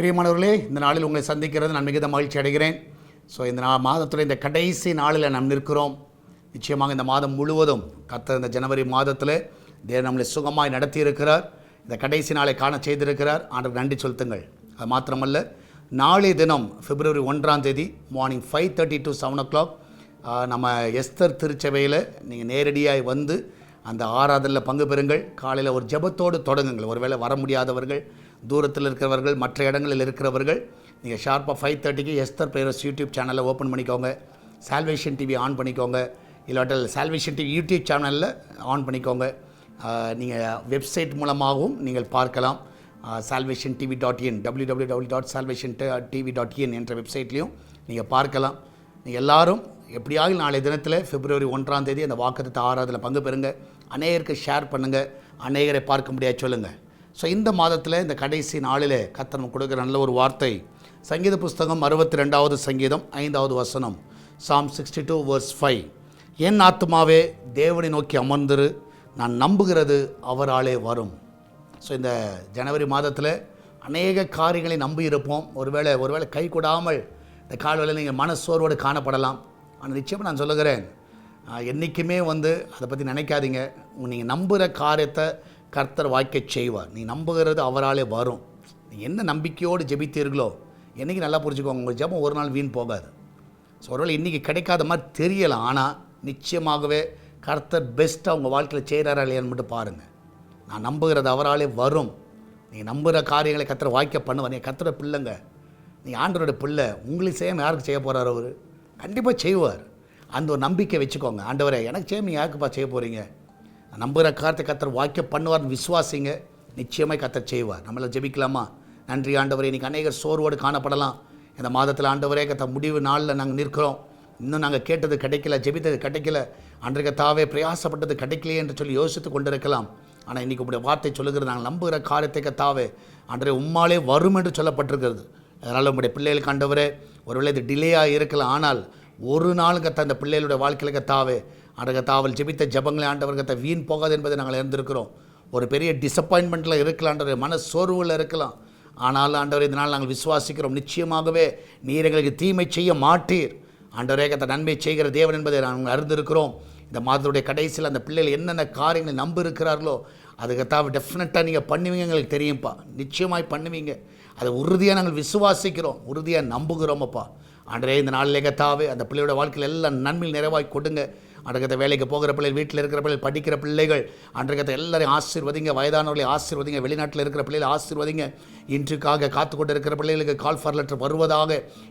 பிரியமானவர்களே, இந்த நாளில் உங்களை சந்திக்கிறது நான் மிகுந்த மகிழ்ச்சி அடைகிறேன். ஸோ இந்த மாதத்துடைய இந்த கடைசி நாளில் நாம் நிற்கிறோம். நிச்சயமாக இந்த மாதம் முழுவதும் கர்த்தர் இந்த ஜனவரி மாதத்தில் தேவன் நம்மளை சுகமாய் நடத்தி இருக்கிறார். இந்த கடைசி நாளை காண செய்திருக்கிறார். ஆண்டவருக்கு நன்றி செலுத்துங்கள். அது மாத்திரமல்ல, நாளைய தினம் February 1 மார்னிங் 5:30 to 7 o'clock நம்ம எஸ்தர் திருச்சபையில் நீங்கள் நேரடியாக வந்து அந்த ஆராதனையில் பங்கு பெறுங்கள். காலையில் ஒரு ஜெபத்தோடு தொடங்குங்கள். ஒருவேளை வர முடியாதவர்கள், தூரத்தில் இருக்கிறவர்கள், மற்ற இடங்களில் இருக்கிறவர்கள், நீங்கள் ஷார்ப்பாக 5:30க்கு எஸ்தர் பிரேயர்ஸ் யூடியூப் சேனலை ஓப்பன் பண்ணிக்கோங்க. சால்வேஷன் டிவி ஆன் பண்ணிக்கோங்க. இல்லாட்டல் சால்வேஷன் டிவி யூடியூப் சேனலில் ஆன் பண்ணிக்கோங்க. நீங்கள் வெப்சைட் மூலமாகவும் நீங்கள் பார்க்கலாம். salvationtv.in www.salvationtv.in என்ற வெப்சைட்லேயும் நீங்கள் பார்க்கலாம். நீங்கள் எல்லாரும் எப்படியாவது நாளைய தினத்தில் February 1 அந்த வாக்குத்தத்த ஆராதனையில் பங்கு பெறுங்க. அநேகருக்கு ஷேர் பண்ணுங்கள். அநேகரை பார்க்க முடியாது சொல்லுங்கள். ஸோ இந்த மாதத்தில் இந்த கடைசி நாளில் கர்த்தர் நமக்கு கொடுக்குற நல்ல ஒரு வார்த்தை, சங்கீத புஸ்தகம் 62வது சங்கீதம் 5வது வசனம், Psalm 62 verse 5. என் ஆத்துமாவே தேவனை நோக்கி அமர்ந்திரு, நான் நம்புகிறது அவராலே வரும். ஸோ இந்த ஜனவரி மாதத்தில் அநேக காரியங்களை நம்பி இருப்போம். ஒருவேளை கை கூடாமல் இந்த காலவேளையில் நீங்கள் மனசோர்வோடு காணப்படலாம். ஆனால் நிச்சயமாக நான் சொல்லுகிறேன், என்றைக்குமே அதை பற்றி நினைக்காதீங்க. நீங்கள் நம்புகிற காரியத்தை கர்த்தர் வாய்க்க செய்வார். நீ நம்புகிறது அவராலே வரும். நீங்கள் என்ன நம்பிக்கையோடு ஜெபித்தீர்களோ என்றைக்கு நல்லா புரிஞ்சுக்கோங்க, உங்கள் ஜெபம் ஒரு நாள் வீண் போகாது. ஸோ ஒருவேளை இன்றைக்கி கிடைக்காத மாதிரி தெரியலாம், ஆனால் நிச்சயமாகவே கர்த்தர் பெஸ்ட்டாக உங்கள் வாழ்க்கையில் செய்கிறாரா இல்லையான்னு மட்டும் பாருங்கள். நான் நம்புகிறது அவராலே வரும். நீங்கள் நம்புகிற காரியங்களை கர்த்தர் வாய்க்க பண்ணுவார். நீங்கள் கர்த்தரோட பிள்ளைங்க, நீங்கள் ஆண்டவரோட பிள்ளை. உங்களுக்கு செய்யாமல் யாருக்கு செய்ய போகிறார்? அவர் கண்டிப்பாக செய்வார். அந்த ஒரு நம்பிக்கை வச்சுக்கோங்க. ஆண்டவரே எனக்கு செய்யாமல் யாருக்குப்பா செய்ய போகிறீங்க? நான் நம்புகிற காரியத்தை கர்த்தர் வாய்க்க பண்ணுவார்னு விசுவாசிங்க. நிச்சயமாக கர்த்தர் செய்வார். நம்மளை ஜெபிக்கலாமா? நன்றி ஆண்டவரே. இன்றைக்கி அநேகர் சோர்வோடு காணப்படலாம். இந்த மாதத்தில் ஆண்டவரே கர்த்தர் முடிவு நாளில் நாங்கள் நிற்கிறோம். இன்னும் நாங்கள் கேட்டது கிடைக்கல, ஜெபித்தது கிடைக்கல, அன்றைக்கு தாவே பிரயாசப்பட்டது கிடைக்கலையே என்று சொல்லி யோசித்து கொண்டிருக்கலாம். ஆனால் இன்றைக்கி உங்களுடைய வார்த்தை சொல்லுகிறது, நாங்கள் நம்புகிற காரியத்தை கர்த்தாவே அன்றைய உம்மாலே வரும் என்று சொல்லப்பட்டிருக்கிறது. அதனால் உங்களுடைய பிள்ளைகளுக்கு ஆண்டவரே ஒருவேளை இது டிலேயாக இருக்கலாம், ஆனால் ஒரு நாள் கத்த அந்த பிள்ளைகளுடைய வாழ்க்கையில் கத்தாவே அன்றைய தாவல் ஜெபித்த ஜபங்களை ஆண்டவர் கத்த வீண் போகாது என்பதை நாங்கள் இருந்திருக்கிறோம். ஒரு பெரிய டிசப்பாயின்மெண்ட்டில் இருக்கலாம், ஆண்டவரே மன சோர்வில் இருக்கலாம். ஆனால் ஆண்டவரே இதனால் நாங்கள் விசுவாசிக்கிறோம், நிச்சயமாகவே நீர் எங்களுக்கு தீமை செய்ய மாட்டீர். ஆண்டவரே கத்த நன்மை செய்கிற தேவன் என்பதை நாங்கள் அறிந்திருக்கிறோம். இந்த மாதத்துடைய கடைசியில் அந்த பிள்ளைகள் என்னென்ன காரியங்களை நம்ப இருக்கிறார்களோ அதுக்கத்தான் டெஃபினட்டாக நீங்கள் பண்ணுவீங்க. எங்களுக்கு தெரியும்ப்பா, நிச்சயமாய் பண்ணுவீங்க. அதை உறுதியாக நாங்கள் விசுவாசிக்கிறோம், உறுதியாக நம்புகிறோமப்பா. ஆண்டவரே இந்த நாளிலே கத்தாவே அந்த பிள்ளையோட வாழ்க்கையில் எல்லாம் நன்மையில் நிறைவாய் கொடுங்க. அன்றைக்கத்தை வேலைக்கு போகிற பிள்ளைகள், வீட்டில் இருக்கிற பிள்ளைகள், படிக்கிற பிள்ளைகள், அன்றைக்கத்தை எல்லாரையும் ஆசீர்வதிங்க. வயதானவர்களை ஆசீர்வதிங்க. வெளிநாட்டில் இருக்கிற பிள்ளைகளை ஆசீர்வதிங்க. இன்றுக்காக காத்து கொண்டு இருக்கிற பிள்ளைகளுக்கு கால் ஃபார் லெட்டர் வருவதாக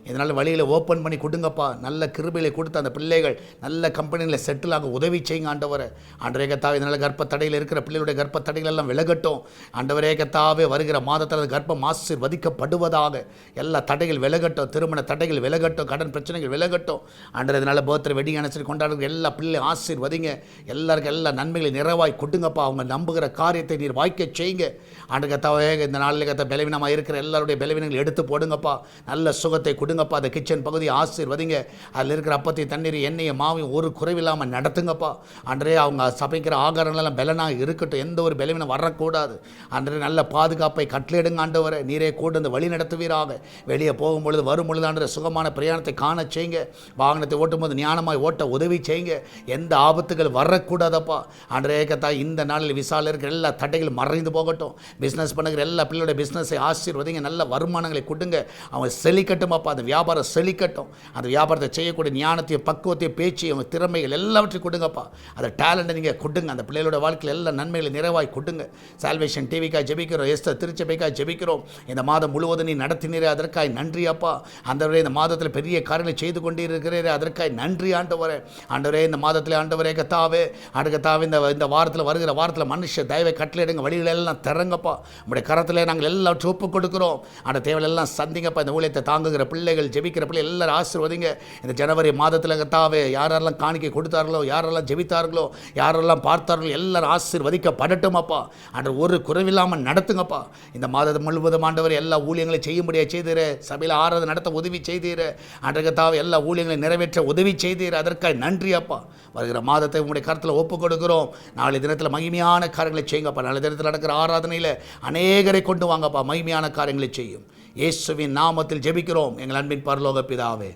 இதனால் வழியில் ஓப்பன் பண்ணி கொடுங்கப்பா. நல்ல கிருபையை கொடுத்து அந்த பிள்ளைகள் நல்ல கம்பெனியில் செட்டில் ஆக உதவி செய்யுங்க ஆண்டவரை. ஆண்டவரே கத்தாவே இதனால் கர்ப்பத்தடையில் இருக்கிற பிள்ளைகளுடைய கர்ப்பத்தடைகள் எல்லாம் விலகட்டும். ஆண்டவரே கத்தாவே வருகிற மாதத்தில் கர்ப்பம் ஆசீர்வதிக்கப்படுவதாக. எல்லா தடைகள் விலகட்டும், திருமண தடைகள் விலகட்டும், கடன் பிரச்சனைகள் விலகட்டும். ஆண்டவரே இதனால் பர்த்டே வெட்டிங் அனுசரி கொண்டாடுற எல்லா பிள்ளை ஆசீர்வதிங்க. எல்லாருக்கும் எல்லா நன்மைகளை நிறைவாய் கொடுங்கப்பா. அவங்க நம்புகிற காரியத்தை நீர் வாய்க்க செய்யுங்க. ஆண்டு கத்தாவே இந்த நாளில் கத்த பலவீனமாக இருக்கிற எல்லாருடைய பலவீனங்கள் எடுத்து போடுங்கப்பா. நல்ல சுகத்தை கொடுங்கப்பா. அந்த கிச்சன் பகுதியை ஆசீர்வதிங்க. அதில் இருக்கிற அப்பத்தை, தண்ணீர், எண்ணெயை, மாவையும் ஒரு குறைவில்லாமல் நடத்துங்கப்பா. அன்றே அவங்க சமைக்கிற ஆகாரங்களெல்லாம் பலனாக இருக்கட்டும். எந்த ஒரு பலவீனம் வரக்கூடாது. அன்றே நல்ல பாதுகாப்பை கட்டளையிடுங்க ஆண்டவரை. நீரே கூட இந்த வழி நடத்துவீராக. வெளியே போகும்பொழுது வரும்பொழுது ஆண்டு சுகமான பிரயாணத்தை காண செய்யுங்க. வாகனத்தை ஓட்டும்போது ஞானமாய் ஓட்ட உதவி செய்யுங்க. எந்த ஆபத்துகள் வரக்கூடாதப்பா. அன்றே கத்தா இந்த நாளில் விசால இருக்கிற எல்லா தடைகளும் மறைந்து போகட்டும். பிஸ்னஸ் பண்ணுகிற எல்லா பிள்ளையோட பிஸ்னஸை ஆசீர்வதிங்க. நல்ல வருமானங்களை கொடுங்க. அவங்க செழிக்கட்டுமாப்பா. அந்த வியாபாரம் செழிக்கட்டும். அந்த வியாபாரத்தை செய்யக்கூடிய ஞானத்தையும் பக்குவத்தையும் பேச்சு அவங்க திறமைகள் எல்லாவற்றையும் கொடுங்கப்பா. அந்த டேலண்ட்டை நீங்கள் கொடுங்க. அந்த பிள்ளைகளோட வாழ்க்கையில் எல்லா நன்மைகளை நிறைவாய் கொடுங்க. சால்வேஷன் டிவிக்காய் ஜெபிக்கிறோம், எஸ்தர் திருச்சபைக்காய் ஜெபிக்கிறோம். இந்த மாதம் முழுவதும் நீ நடத்தினீரே, அதற்காய் நன்றி அப்பா. ஆண்டவரே இந்த மாதத்தில் பெரிய காரியங்களை செய்து கொண்டிருக்கிறீரே, அதற்காய் நன்றி ஆண்டவரே. ஆண்டவரே இந்த மாதத்தில் ஆண்டவரே கத்தாவே அடுக்கத்தாவே இந்த வாரத்தில் வருகிற வாரத்தில் மனுஷ தயவை கட்டளையிடுங்க. வழிகளெல்லாம் திறங்கப்பா. உங்களுடைய கரத்தில் நாங்கள் எல்லாம் ஒப்பு கொடுக்குறோம். அந்த தேவையெல்லாம் சந்திங்கப்பா. இந்த ஊழியத்தை தாங்குகிற பிள்ளைகள், ஜெபிக்கிற பிள்ளைகள் எல்லாரும் ஆசீர்வதிங்க. இந்த ஜனவரி மாதத்தில் கத்தாவே யாரெல்லாம் காணிக்கை கொடுத்தார்களோ, யாரெல்லாம் ஜெபித்தார்களோ, யாரெல்லாம் பார்த்தார்களோ எல்லாரும் ஆசீர்வதிக்கப்படட்டுமப்பா. அன்று ஒரு குறைவில்லாமல் நடத்துங்கப்பா. இந்த மாதம் முழுவதும் ஆண்டவர் எல்லா ஊழியங்களையும் செய்யும்படியாக செய்தீர். சபையில் ஆராதனை நடத்த உதவி செய்தீர். அன்று கத்தாவே எல்லா ஊழியங்களையும் நிறைவேற்ற உதவி செய்தீர். அதற்காக நன்றி அப்பா. வருகிற மாதத்தை உங்களுடைய கருத்தில் ஒப்புக் கொடுக்கிறோம். நாளை தினத்தில் மகிமையான காரியங்களை செய்யுங்கப்பா. நாளை தினத்தில் நடக்கிற ஆராதனையில் அநேகரை கொண்டு வாங்கப்பா. மகிமையான காரியங்களை செய்யும். இயேசுவின் நாமத்தில் ஜெபிக்கிறோம் எங்கள் அன்பின் பரலோக பிதாவே.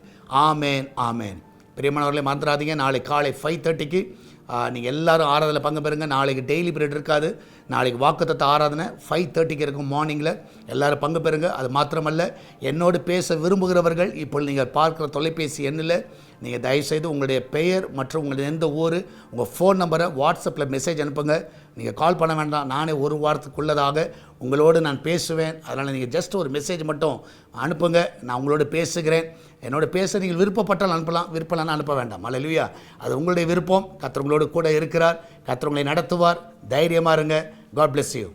ஆமேன் ஆமேன். பிரியமானவர்களே, மறந்துடாதீங்க, நாளை காலை 5:30க்கு நீங்கள் எல்லோரும் ஆராதனை பங்கு பெறுங்க. நாளைக்கு டெய்லி பீரியட் இருக்காது. நாளைக்கு வாக்குத்தத்த ஆராதனை 5:30க்கு இருக்கும் மார்னிங்கில். எல்லோரும் பங்கு பெறுங்க. அது மாத்திரமல்ல, என்னோடு பேச விரும்புகிறவர்கள் இப்போ நீங்கள் பார்க்குற தொலைபேசி எண்ணில் நீங்கள் தயவுசெய்து உங்களுடைய பெயர் மற்றும் உங்களுடைய எந்த ஊர், உங்கள் ஃபோன் நம்பரை வாட்ஸ்அப்பில் மெசேஜ் அனுப்புங்க. நீங்கள் கால் பண்ண வேண்டாம். நானே ஒரு வாரத்துக்குள்ளதாக உங்களோடு நான் பேசுவேன். அதனால் நீங்கள் ஜஸ்ட் ஒரு மெசேஜ் மட்டும் அனுப்புங்க. நான் உங்களோடு பேசுகிறேன். என்னோட பேச நீங்கள் விருப்பப்பட்டால் அனுப்பலாம், விருப்பம்லாம் அனுப்ப வேண்டாம். அல்லேலூயா. அது உங்களுடைய விருப்பம். கர்த்தர் உங்களோடு கூட இருக்கிறார். கர்த்தர் உங்களை நடத்துவார். தைரியமாக இருங்க. God bless you.